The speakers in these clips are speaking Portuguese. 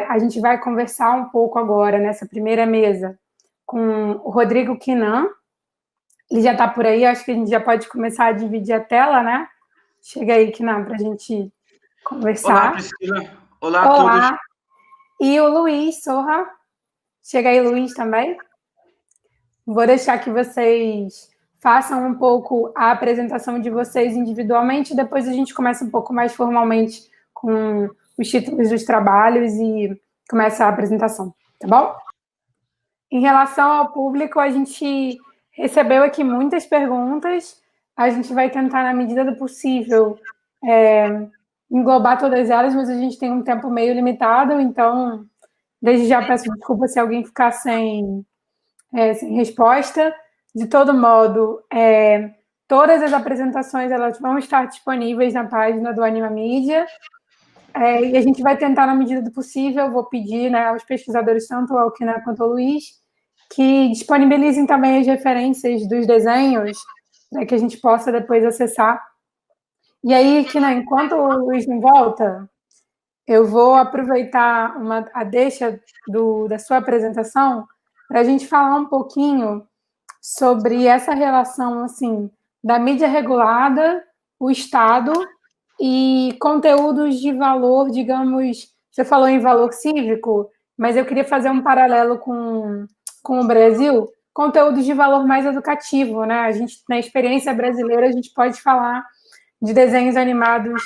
A gente vai conversar um pouco agora, nessa primeira mesa, com o Rodrigo Quinan. Ele já está por aí, acho que a gente já pode começar a dividir a tela, né? Chega aí, Quinan, para a gente conversar. Olá, Priscila. Olá a todos. E o Luiz Sorra. Chega aí, Luiz, também. Vou deixar que vocês façam um pouco a apresentação de vocês individualmente, depois a gente começa um pouco mais formalmente com os títulos dos trabalhos e começa a apresentação, tá bom? Em relação ao público, a gente recebeu aqui muitas perguntas, a gente vai tentar, na medida do possível, englobar todas elas, mas a gente tem um tempo meio limitado, então, desde já peço desculpa se alguém ficar sem resposta. De todo modo, todas as apresentações elas vão estar disponíveis na página do Anima Mídia, e a gente vai tentar, na medida do possível, vou pedir, né, aos pesquisadores, tanto ao Quinan quanto ao Luiz, que disponibilizem também as referências dos desenhos, para que a gente possa depois acessar. E aí, Quinan, enquanto o Luiz não volta, eu vou aproveitar a deixa da sua apresentação para a gente falar um pouquinho sobre essa relação, assim, da mídia regulada, o Estado e conteúdos de valor, digamos, você falou em valor cívico, mas eu queria fazer um paralelo com o Brasil, conteúdos de valor mais educativo, né? A gente, na experiência brasileira, a gente pode falar de desenhos animados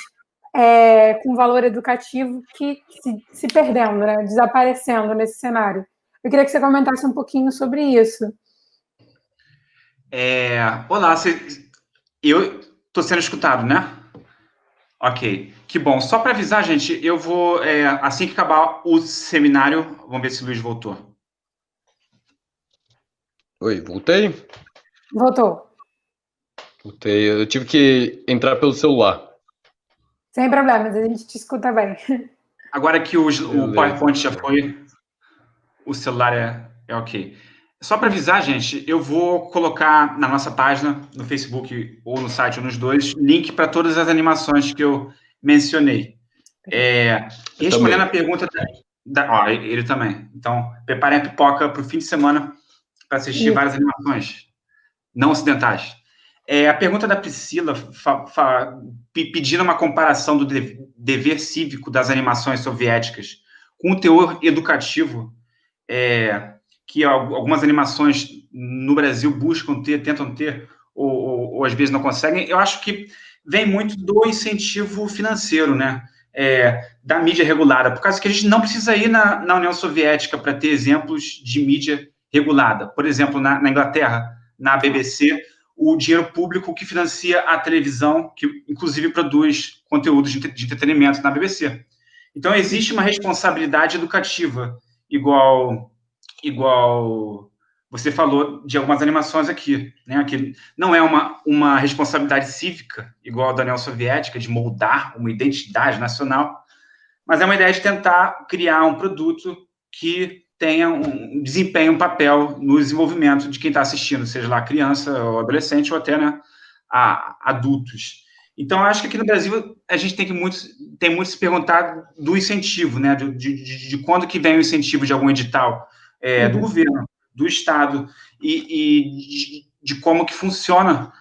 com valor educativo que se perdendo, né? Desaparecendo nesse cenário. Eu queria que você comentasse um pouquinho sobre isso. Olá, eu estou sendo escutado, né? Ok, que bom. Só para avisar, gente, eu vou, assim que acabar o seminário, vamos ver se o Luiz voltou. Oi, voltei? Voltou. Voltei. Eu tive que entrar pelo celular. Sem problemas, a gente te escuta bem. Agora que o PowerPoint já foi, o celular é ok. Só para avisar, gente, eu vou colocar na nossa página, no Facebook ou no site, ou nos dois, link para todas as animações que eu mencionei. Respondendo a pergunta ele também. Então, preparem a pipoca para o fim de semana para assistir várias animações não ocidentais. A pergunta da Priscila, pedindo uma comparação do dever cívico das animações soviéticas com o teor educativo que algumas animações no Brasil buscam ter, tentam ter, ou às vezes não conseguem, eu acho que vem muito do incentivo financeiro, né? Da mídia regulada, por causa que a gente não precisa ir na União Soviética para ter exemplos de mídia regulada. Por exemplo, na Inglaterra, na BBC, o dinheiro público que financia a televisão, que inclusive produz conteúdos de entretenimento na BBC. Então, existe uma responsabilidade educativa, igual você falou de algumas animações aqui, né? Que não é uma responsabilidade cívica, igual a da União Soviética, de moldar uma identidade nacional, mas é uma ideia de tentar criar um produto que tenha desempenhe um papel no desenvolvimento de quem está assistindo, seja lá criança ou adolescente ou até, né, adultos. Então, eu acho que aqui no Brasil a gente tem muito se perguntar do incentivo, né, de quando que vem o incentivo de algum edital do governo, do Estado, e de como que funciona,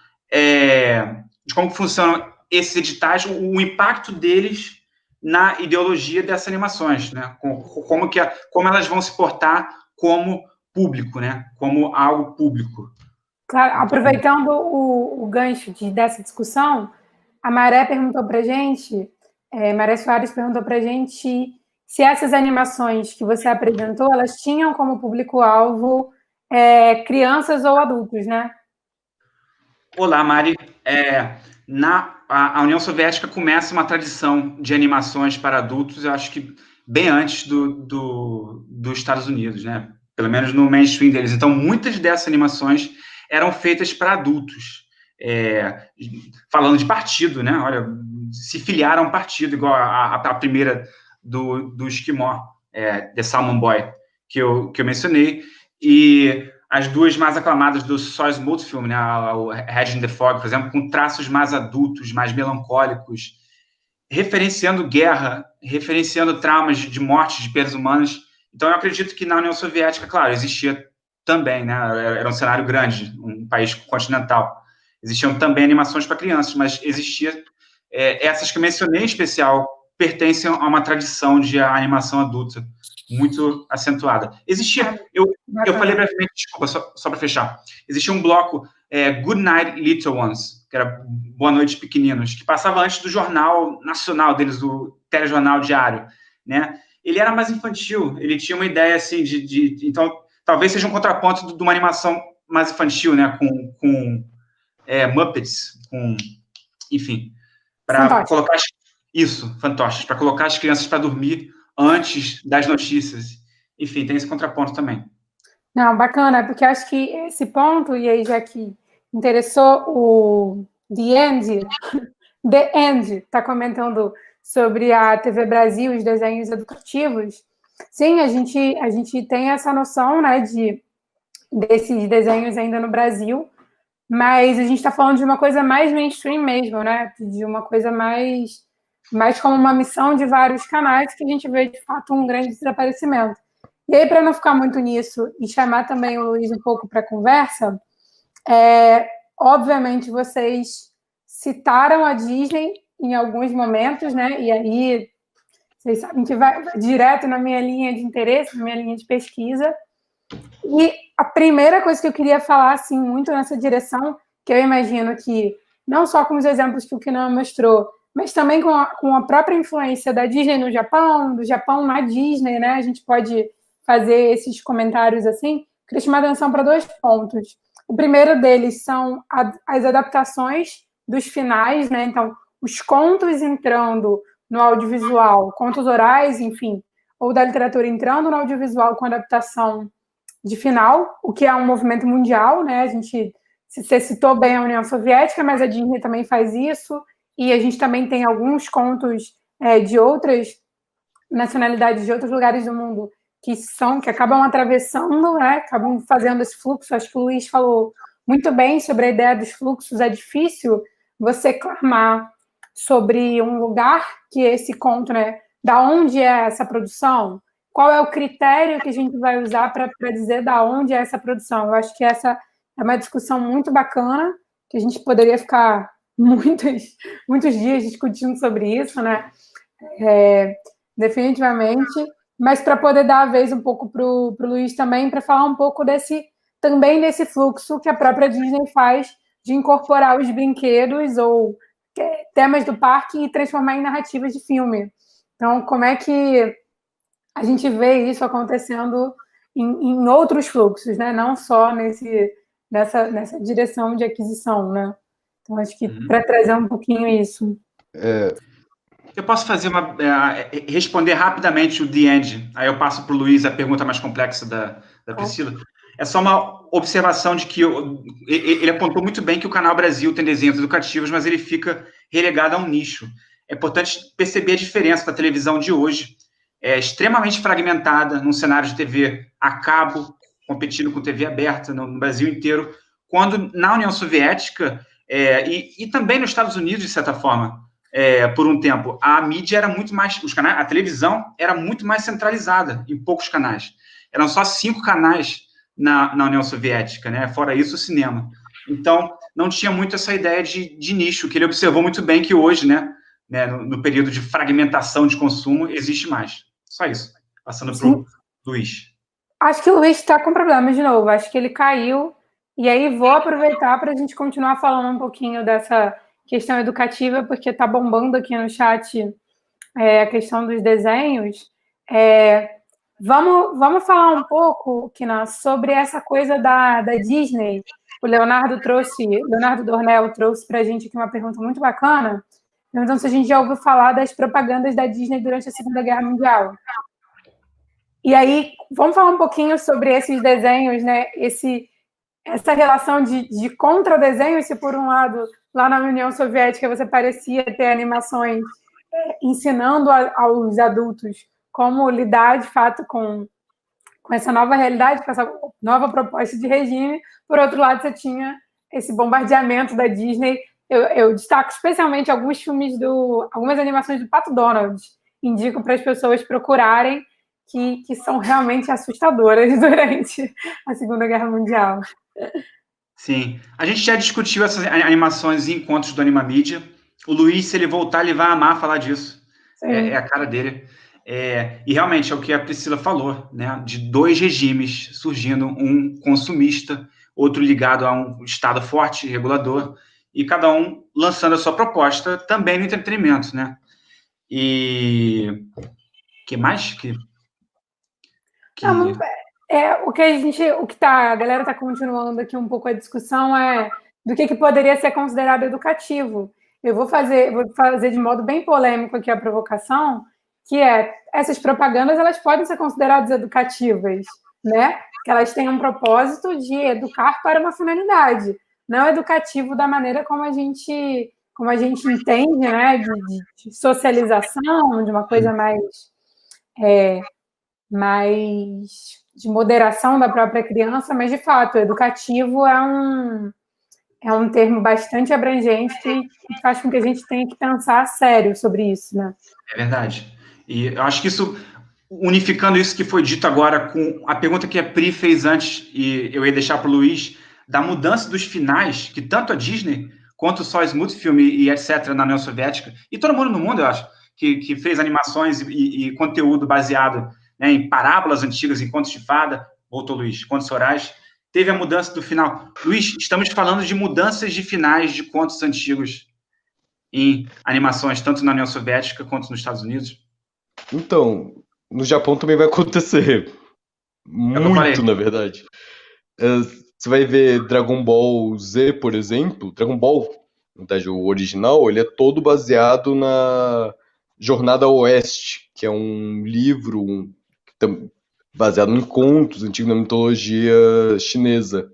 esses editais, o impacto deles na ideologia dessas animações, né? Como elas vão se portar como público, né? Como algo público. Claro, aproveitando o gancho dessa discussão, a Maré perguntou para a gente, Maré Soares perguntou para a gente se essas animações que você apresentou, elas tinham como público-alvo crianças ou adultos, né? Olá, Mari. A União Soviética começa uma tradição de animações para adultos, eu acho que bem antes dos Estados Unidos, né? Pelo menos no mainstream deles. Então, muitas dessas animações eram feitas para adultos. Falando de partido, né? Olha, se filiaram a um partido, igual a primeira do Esquimó, The Salmon Boy, que eu mencionei, e as duas mais aclamadas do Sois Multifilm, né, o Red in the Fog, por exemplo, com traços mais adultos, mais melancólicos, referenciando guerra, referenciando traumas de mortes, de perdas humanas. Então, eu acredito que na União Soviética, claro, existia também, né? Era um cenário grande, um país continental. Existiam também animações para crianças, mas existia... essas que eu mencionei em especial pertencem a uma tradição de animação adulta muito acentuada. Existia... Eu falei brevemente, desculpa, só para fechar. Existia um bloco, Good Night Little Ones, que era Boa Noite Pequeninos, que passava antes do jornal nacional deles, do telejornal diário, né? Ele era mais infantil, ele tinha uma ideia, assim, então, talvez seja um contraponto de uma animação mais infantil, né? Com Muppets, enfim, para colocar... Isso, fantoches, para colocar as crianças para dormir antes das notícias. Enfim, tem esse contraponto também. Não, bacana, porque acho que esse ponto, e aí já que interessou o The End está comentando sobre a TV Brasil, os desenhos educativos. Sim, a gente tem essa noção, né, desses desenhos ainda no Brasil, mas a gente está falando de uma coisa mais mainstream mesmo, né, de uma coisa mais como uma missão de vários canais que a gente vê, de fato, um grande desaparecimento. E aí, para não ficar muito nisso e chamar também o Luiz um pouco para a conversa, obviamente vocês citaram a Disney em alguns momentos, né? E aí, vocês sabem que vai direto na minha linha de interesse, na minha linha de pesquisa. E a primeira coisa que eu queria falar, assim, muito nessa direção, que eu imagino que, não só com os exemplos que o Kinan mostrou, mas também com a própria influência da Disney no Japão, do Japão na Disney, né? A gente pode fazer esses comentários assim. Queria chamar a atenção para 2 pontos. O primeiro deles são as adaptações dos finais, né? Então, os contos entrando no audiovisual, contos orais, enfim, ou da literatura entrando no audiovisual com adaptação de final, o que é um movimento mundial, né? Você citou bem a União Soviética, mas a Disney também faz isso, e a gente também tem alguns contos de outras nacionalidades, de outros lugares do mundo, que acabam atravessando, né? Acabam fazendo esse fluxo. Acho que o Luiz falou muito bem sobre a ideia dos fluxos. É difícil você clamar sobre um lugar que esse conto, né? Da onde é essa produção? Qual é o critério que a gente vai usar para dizer da onde é essa produção? Eu acho que essa é uma discussão muito bacana, que a gente poderia ficar muitos dias discutindo sobre isso, né? Definitivamente. Mas para poder dar a vez um pouco para o Luiz também, para falar um pouco desse fluxo que a própria Disney faz de incorporar os brinquedos ou temas do parque e transformar em narrativas de filme. Então, como é que a gente vê isso acontecendo em outros fluxos, né? Não só nessa direção de aquisição, né? Então, acho que para trazer um pouquinho isso. Eu posso fazer responder rapidamente o The End, aí eu passo para o Luiz a pergunta mais complexa da Priscila. É só uma observação de que ele apontou muito bem que o Canal Brasil tem desenhos educativos, mas ele fica relegado a um nicho. É importante perceber a diferença da televisão de hoje, extremamente fragmentada, num cenário de TV a cabo, competindo com TV aberta no Brasil inteiro, quando na União Soviética e também nos Estados Unidos, de certa forma, por um tempo, a mídia era muito mais... a televisão era muito mais centralizada em poucos canais. Eram só 5 canais na União Soviética, né? Fora isso, o cinema. Então, não tinha muito essa ideia de nicho, que ele observou muito bem que hoje, né, no período de fragmentação de consumo, existe mais. Só isso. Passando para o Luiz. Acho que o Luiz está com problema de novo. Acho que ele caiu. E aí vou aproveitar para a gente continuar falando um pouquinho dessa questão educativa, porque está bombando aqui no chat a questão dos desenhos. Vamos falar um pouco, Kinan, sobre essa coisa da Disney. O Leonardo Dornel trouxe para a gente aqui uma pergunta muito bacana, perguntando se a gente já ouviu falar das propagandas da Disney durante a Segunda Guerra Mundial. E aí, vamos falar um pouquinho sobre esses desenhos, né? Essa relação de contra-desenho, se por um lado, lá na União Soviética, você parecia ter animações ensinando aos adultos como lidar, de fato, com essa nova realidade, com essa nova proposta de regime. Por outro lado, você tinha esse bombardeamento da Disney eu destaco especialmente algumas animações do Pato Donald. Indico para as pessoas procurarem, que são realmente assustadoras durante a Segunda Guerra Mundial. Sim. A gente já discutiu essas animações em encontros do Animamídia. O Luiz, se ele voltar, ele vai amar falar disso. É a cara dele. E realmente é o que a Priscila falou, né? De dois regimes surgindo, um consumista, outro ligado a um Estado forte, regulador, e cada um lançando a sua proposta também no entretenimento, né? E que mais? Não, a galera está continuando aqui um pouco a discussão do que poderia ser considerado educativo. Eu vou fazer de modo bem polêmico aqui a provocação, que essas propagandas elas podem ser consideradas educativas, né? Que elas têm um propósito de educar para uma finalidade, não educativo da maneira como a gente entende, né? De socialização, de uma coisa mais de moderação da própria criança, mas, de fato, educativo é um termo bastante abrangente que faz com que a gente tenha que pensar sério sobre isso, né? É verdade. E eu acho que isso, unificando isso que foi dito agora com a pergunta que a Pri fez antes, e eu ia deixar para o Luiz, da mudança dos finais, que tanto a Disney quanto só Smoothfilm e etc. na União Soviética, e todo mundo no mundo, eu acho, que fez animações e conteúdo baseado, né, em parábolas antigas, em contos de fada, voltou Luiz, contos orais, teve a mudança do final. Luiz, estamos falando de mudanças de finais de contos antigos em animações, tanto na União Soviética quanto nos Estados Unidos? Então, no Japão também vai acontecer. Muito, na verdade. Você vai ver Dragon Ball Z, por exemplo. Dragon Ball, na verdade, o original, ele é todo baseado na Jornada ao Oeste, que é um livro baseado em contos antigos na mitologia chinesa.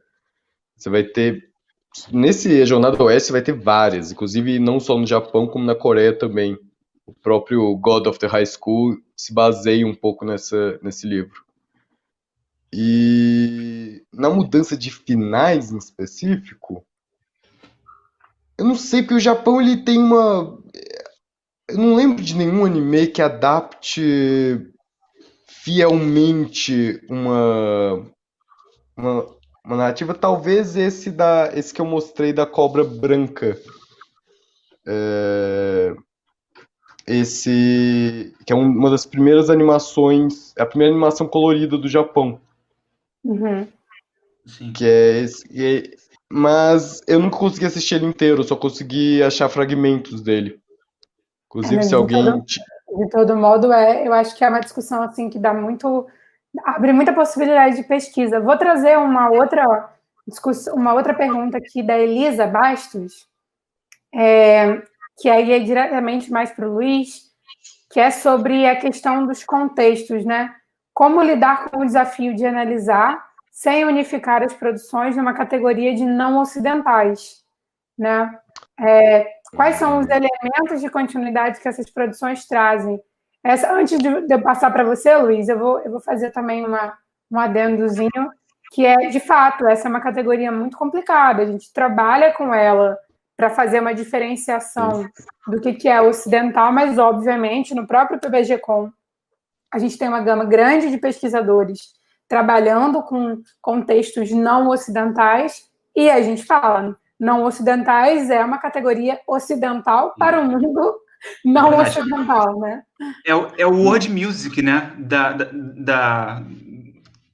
Você vai ter... Nesse Jornada ao Oeste vai ter várias, inclusive não só no Japão, como na Coreia também. O próprio God of the High School se baseia um pouco nesse livro. E na mudança de finais em específico, eu não sei, porque o Japão ele tem uma... Eu não lembro de nenhum anime que adapte fielmente uma narrativa. Talvez esse que eu mostrei da Cobra Branca. Esse que é uma das primeiras animações, a primeira animação colorida do Japão. Uhum. Sim. Que é esse, mas eu nunca consegui assistir ele inteiro, só consegui achar fragmentos dele. Inclusive, se alguém... De todo modo, eu acho que é uma discussão assim que abre muita possibilidade de pesquisa. Vou trazer uma outra pergunta aqui da Elisa Bastos, que aí é diretamente mais para o Luiz, que é sobre a questão dos contextos, né? Como lidar com o desafio de analisar sem unificar as produções numa categoria de não ocidentais, né? Quais são os elementos de continuidade que essas produções trazem? Antes de eu passar para você, Luiz, eu vou fazer também um adendozinho, que de fato, essa é uma categoria muito complicada. A gente trabalha com ela para fazer uma diferenciação do que é ocidental, mas, obviamente, no próprio PBG-Com, a gente tem uma gama grande de pesquisadores trabalhando com contextos não ocidentais, e a gente fala, não ocidentais é uma categoria ocidental para o mundo não ocidental, né? É o world music, né?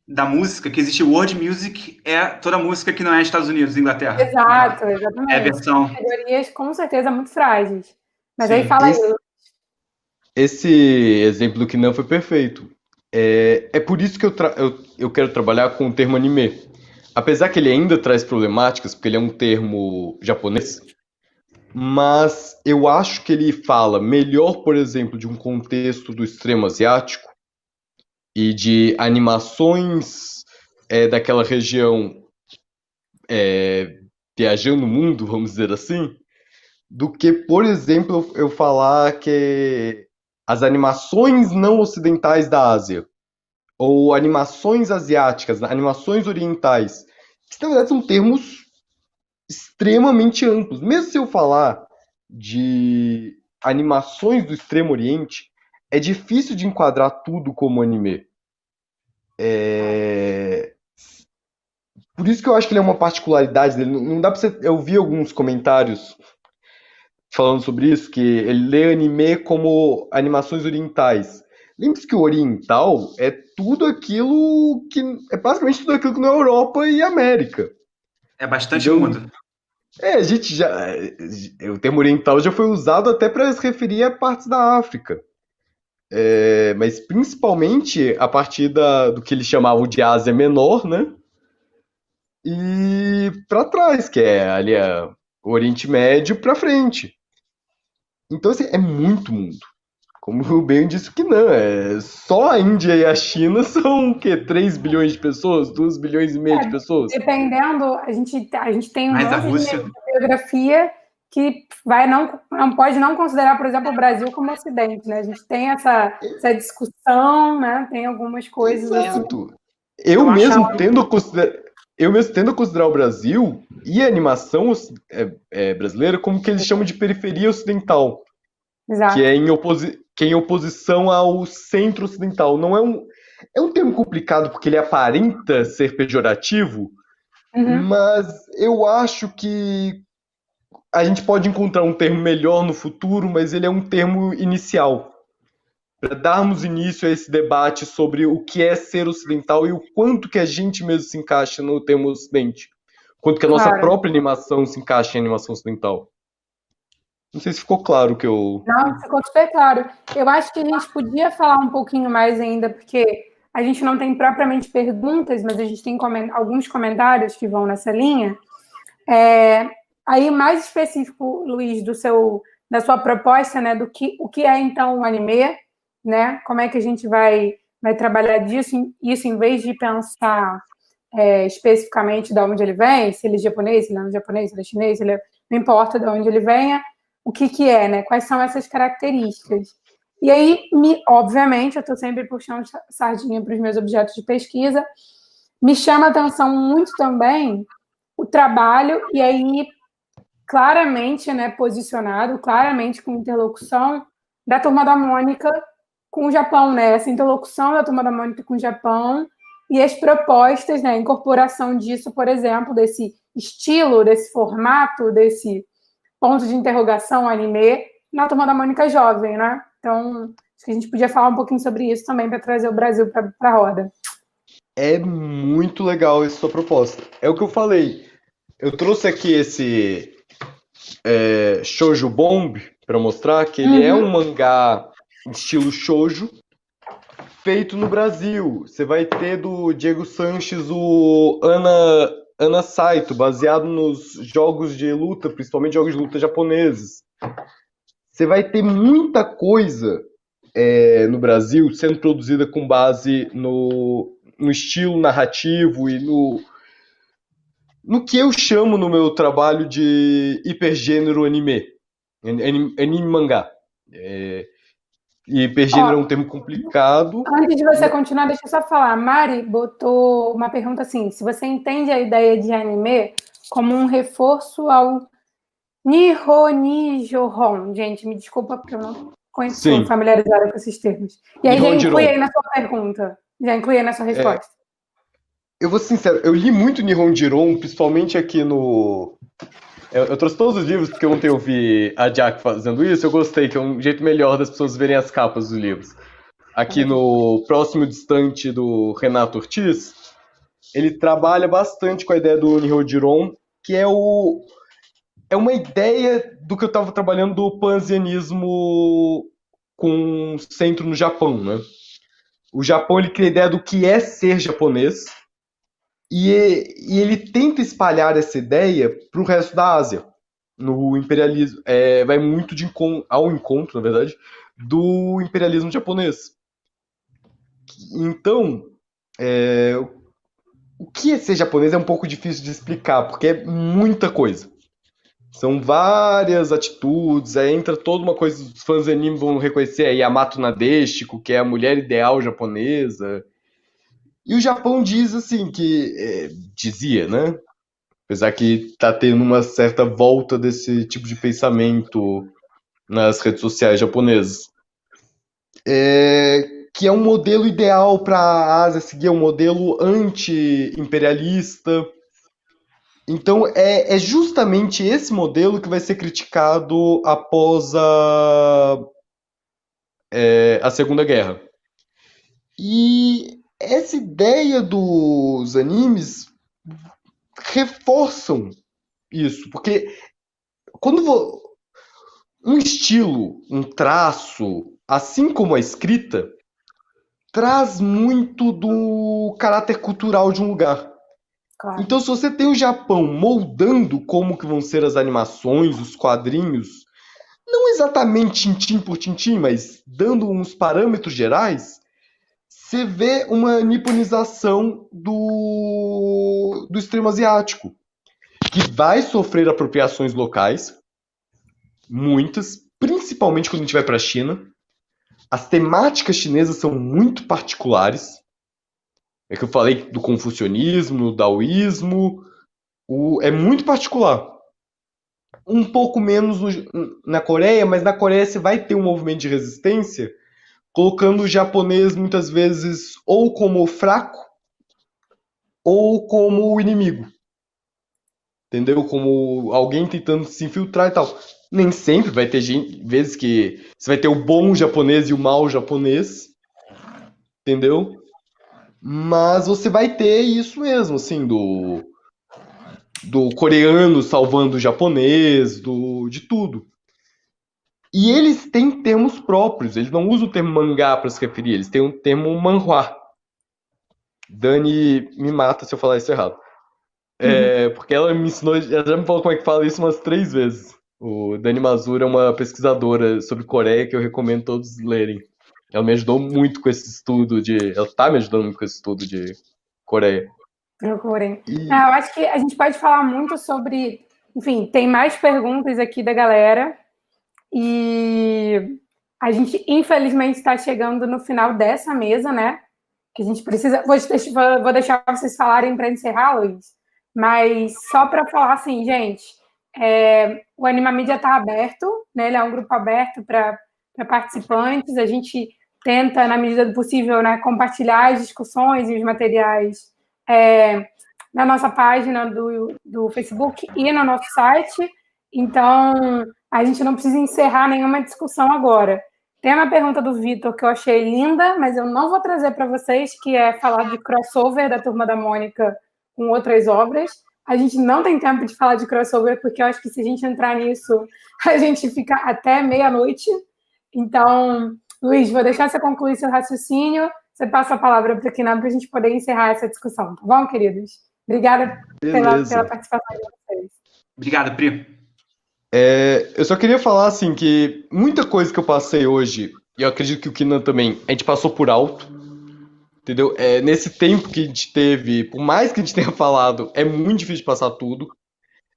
Da música, que existe world music, é toda música que não é Estados Unidos, Inglaterra. Exato, exatamente. É a versão. Categorias com certeza muito frágeis. Mas aí fala aí. Esse exemplo que não foi perfeito. É por isso que eu quero trabalhar com o termo anime. Apesar que ele ainda traz problemáticas, porque ele é um termo japonês, mas eu acho que ele fala melhor, por exemplo, de um contexto do extremo asiático e de animações daquela região viajando o mundo, vamos dizer assim, do que, por exemplo, eu falar que as animações não ocidentais da Ásia, ou animações asiáticas, animações orientais, que na verdade são termos extremamente amplos. Mesmo se eu falar de animações do Extremo Oriente, é difícil de enquadrar tudo como anime. Por isso que eu acho que ele é uma particularidade dele. Não dá pra você... Eu vi alguns comentários falando sobre isso, que ele lê anime como animações orientais. Lembre-se que o oriental é tudo aquilo que... É basicamente tudo aquilo que não é Europa e América. É bastante Entendeu? mundo. A gente já... O termo oriental já foi usado até para se referir a partes da África. Mas principalmente a partir do que eles chamavam de Ásia Menor, né? E para trás, que é ali o Oriente Médio para frente. Então, assim, é muito mundo. Como o Ben disse que não, só a Índia e a China são o quê? 3 bilhões de pessoas? 2 bilhões e meio de pessoas? Dependendo, a gente tem um Mais a monte Rússia. de biografia que não pode não considerar, por exemplo, o Brasil como Ocidente, né? A gente tem essa discussão, né? Tem algumas coisas Exato. assim. Eu mesmo tendo a considerar o Brasil e a animação brasileira como que eles chamam de periferia ocidental. Exato. Que é em oposição ao centro ocidental. Não é um termo complicado porque ele aparenta ser pejorativo, mas eu acho que a gente pode encontrar um termo melhor no futuro, mas ele é um termo inicial. Para darmos início a esse debate sobre o que é ser ocidental e o quanto que a gente mesmo se encaixa no termo ocidente. Quanto que a nossa própria animação se encaixa em animação ocidental. Não sei se ficou claro o que eu... Não, ficou super claro. Eu acho que a gente podia falar um pouquinho mais ainda, porque a gente não tem propriamente perguntas, mas a gente tem alguns comentários que vão nessa linha. Aí, mais específico, Luiz, da sua proposta, né, o que é, então, o anime, né? Como é que a gente vai trabalhar isso em vez de pensar especificamente de onde ele vem, se ele é japonês, se ele não é japonês, se ele é chinês, não importa de onde ele venha, o que é, né? Quais são essas características? E aí, obviamente, eu estou sempre puxando sardinha para os meus objetos de pesquisa, me chama a atenção muito também o trabalho, e aí, claramente, né, posicionado, claramente com interlocução da Turma da Mônica com o Japão, né? Essa interlocução da Turma da Mônica com o Japão e as propostas, né, a incorporação disso, por exemplo, desse estilo, desse formato, desse ponto de interrogação anime na Turma da Mônica jovem, né? Então, acho que a gente podia falar um pouquinho sobre isso também para trazer o Brasil para a roda. É muito legal essa sua proposta. É o que eu falei. Eu trouxe aqui esse Shoujo Bomb para mostrar que ele é um mangá estilo shoujo feito no Brasil. Você vai ter do Diego Sanches o Ana Saito, baseado nos jogos de luta, principalmente jogos de luta japoneses. Você vai ter muita coisa no Brasil sendo produzida com base no estilo narrativo e no que eu chamo no meu trabalho de hipergênero anime mangá. E hipergênero é um termo complicado. Antes de você continuar, deixa eu só falar. A Mari botou uma pergunta assim: se você entende a ideia de anime como um reforço ao Nihonijohon. Gente, me desculpa porque eu não sou familiarizada com esses termos. E aí já inclui aí na sua pergunta. Já inclui aí na sua resposta. Eu vou ser sincero, eu li muito Nihonjiron, principalmente aqui no... Eu trouxe todos os livros porque ontem eu vi a Jack fazendo isso, eu gostei, que é um jeito melhor das pessoas verem as capas dos livros. Aqui no Próximo Distante do Renato Ortiz, ele trabalha bastante com a ideia do Nihonjiron, que é uma ideia do que eu estava trabalhando do pansianismo com centro no Japão, né? O Japão, ele cria a ideia do que é ser japonês, e ele tenta espalhar essa ideia para o resto da Ásia, no imperialismo. Vai muito ao encontro, na verdade, do imperialismo japonês. Então, o que é ser japonês é um pouco difícil de explicar, porque é muita coisa. São várias atitudes, aí entra toda uma coisa, os fãs de anime vão reconhecer a Yamato Nadeshiko, que é a mulher ideal japonesa. E o Japão diz assim, dizia, né? Apesar que tá tendo uma certa volta desse tipo de pensamento nas redes sociais japonesas. Que é um modelo ideal para a Ásia seguir, um modelo anti-imperialista. Então, é justamente esse modelo que vai ser criticado após a Segunda Guerra. E essa ideia dos animes reforçam isso, porque quando um estilo, um traço, assim como a escrita, traz muito do caráter cultural de um lugar. Claro. Então, se você tem o Japão moldando como que vão ser as animações, os quadrinhos, não exatamente tintim por tintim, mas dando uns parâmetros gerais, você vê uma niponização do extremo asiático, que vai sofrer apropriações locais, muitas, principalmente quando a gente vai para a China. As temáticas chinesas são muito particulares. É que eu falei do confucionismo, do daoísmo, é muito particular. Um pouco menos na Coreia, mas na Coreia você vai ter um movimento de resistência, colocando o japonês muitas vezes ou como fraco ou como o inimigo. Entendeu? Como alguém tentando se infiltrar e tal. Nem sempre vai ter vezes que você vai ter o bom japonês e o mau japonês. Entendeu? Mas você vai ter isso mesmo, assim, do coreano salvando o japonês, de tudo. E eles têm termos próprios, eles não usam o termo mangá para se referir, eles têm um termo manhwa. Dani me mata se eu falar isso errado. Porque ela me ensinou, ela já me falou como é que fala isso umas 3 vezes. O Dani Mazura é uma pesquisadora sobre Coreia que eu recomendo todos lerem. Ela me ajudou muito com esse estudo ela tá me ajudando muito com esse estudo de Coreia. Procurem. Eu acho que a gente pode falar muito sobre... Enfim, tem mais perguntas aqui da galera. E a gente, infelizmente, está chegando no final dessa mesa, né? Que a gente precisa... Vou deixar vocês falarem para encerrar, Luiz. Mas só para falar assim, gente, o Animamídia está aberto, né? Ele é um grupo aberto para participantes. A gente tenta, na medida do possível, né, compartilhar as discussões e os materiais na nossa página do Facebook e no nosso site. Então, a gente não precisa encerrar nenhuma discussão agora. Tem uma pergunta do Vitor que eu achei linda, mas eu não vou trazer para vocês, que é falar de crossover da Turma da Mônica com outras obras. A gente não tem tempo de falar de crossover, porque eu acho que se a gente entrar nisso, a gente fica até meia-noite. Então, Luiz, vou deixar você concluir seu raciocínio. Você passa a palavra para o Kinan para a gente poder encerrar essa discussão, tá bom, queridos? Obrigada pela participação de vocês. Obrigado, Pri. Eu só queria falar, assim, que muita coisa que eu passei hoje, e eu acredito que o Kinan também, a gente passou por alto, entendeu? Nesse tempo que a gente teve, por mais que a gente tenha falado, é muito difícil de passar tudo.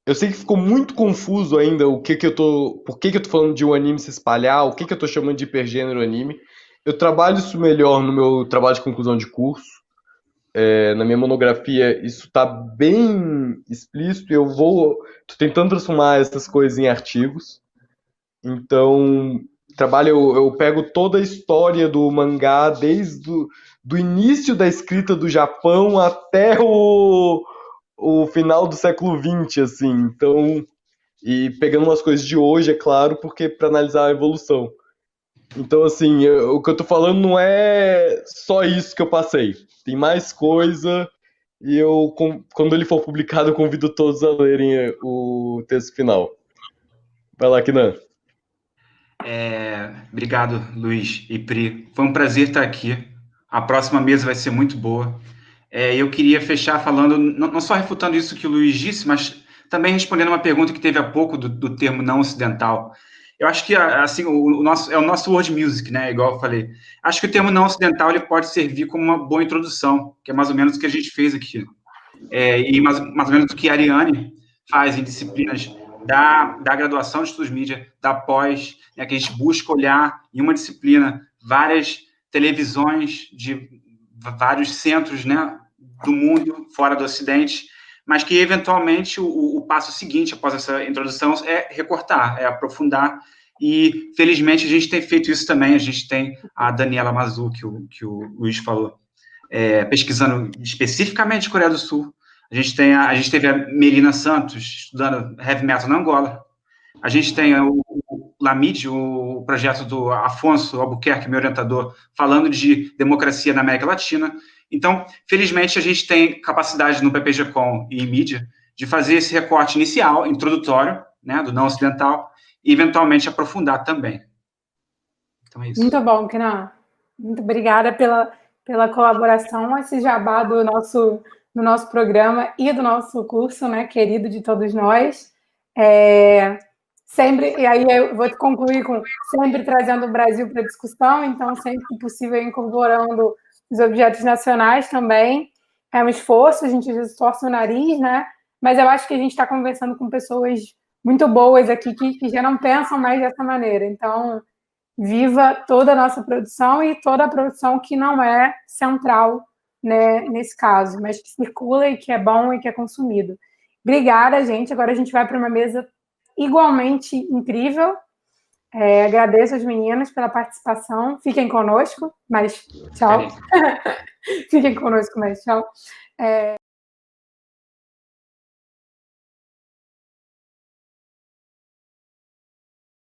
Eu sei que ficou muito confuso ainda por que eu tô falando de um anime se espalhar, o que eu tô chamando de hipergênero anime. Eu trabalho isso melhor no meu trabalho de conclusão de curso. Na minha monografia isso está bem explícito e tô tentando transformar essas coisas em artigos. Então, eu pego toda a história do mangá desde do início da escrita do Japão até o final do século XX, assim. Então, e pegando umas coisas de hoje, é claro, porque para analisar a evolução. Então, assim, o que eu tô falando não é só isso que eu passei. Tem mais coisa e quando ele for publicado, eu convido todos a lerem o texto final. Vai lá, Kinan. Obrigado, Luiz e Pri. Foi um prazer estar aqui. A próxima mesa vai ser muito boa. Eu queria fechar falando, não só refutando isso que o Luiz disse, mas também respondendo uma pergunta que teve há pouco do termo não ocidental. Eu acho que assim, o nosso world music, né? Igual eu falei. Acho que o termo não ocidental ele pode servir como uma boa introdução, que é mais ou menos o que a gente fez aqui. E mais ou menos o que a Ariane faz em disciplinas da graduação de estudos mídia, da pós, né, que a gente busca olhar em uma disciplina várias televisões de vários centros, né, do mundo, fora do Ocidente, mas que, eventualmente, o passo seguinte, após essa introdução, é recortar, é aprofundar, e, felizmente, a gente tem feito isso também. A gente tem a Daniela Mazu, que o Luiz falou, pesquisando especificamente Coreia do Sul. A gente teve a Melina Santos estudando heavy metal na Angola. A gente tem o LAMID, o projeto do Afonso Albuquerque, meu orientador, falando de democracia na América Latina. Então, felizmente, a gente tem capacidade no PPG-Com e em mídia de fazer esse recorte inicial, introdutório, né, do não ocidental, e, eventualmente, aprofundar também. Então, é isso. Muito bom, Kenan. Muito obrigada pela colaboração, esse jabá do nosso programa e do nosso curso, né, querido de todos nós. Sempre, e aí eu vou concluir com sempre trazendo o Brasil para discussão, então, sempre que possível, incorporando os objetos nacionais também. É um esforço, a gente esforça o nariz, né? Mas eu acho que a gente está conversando com pessoas muito boas aqui que já não pensam mais dessa maneira. Então, viva toda a nossa produção e toda a produção que não é central, né, nesse caso, mas que circula e que é bom e que é consumido. Obrigada, gente. Agora a gente vai para uma mesa igualmente incrível. Agradeço aos meninos pela participação. Fiquem conosco, mas tchau. Fiquem conosco, mas tchau.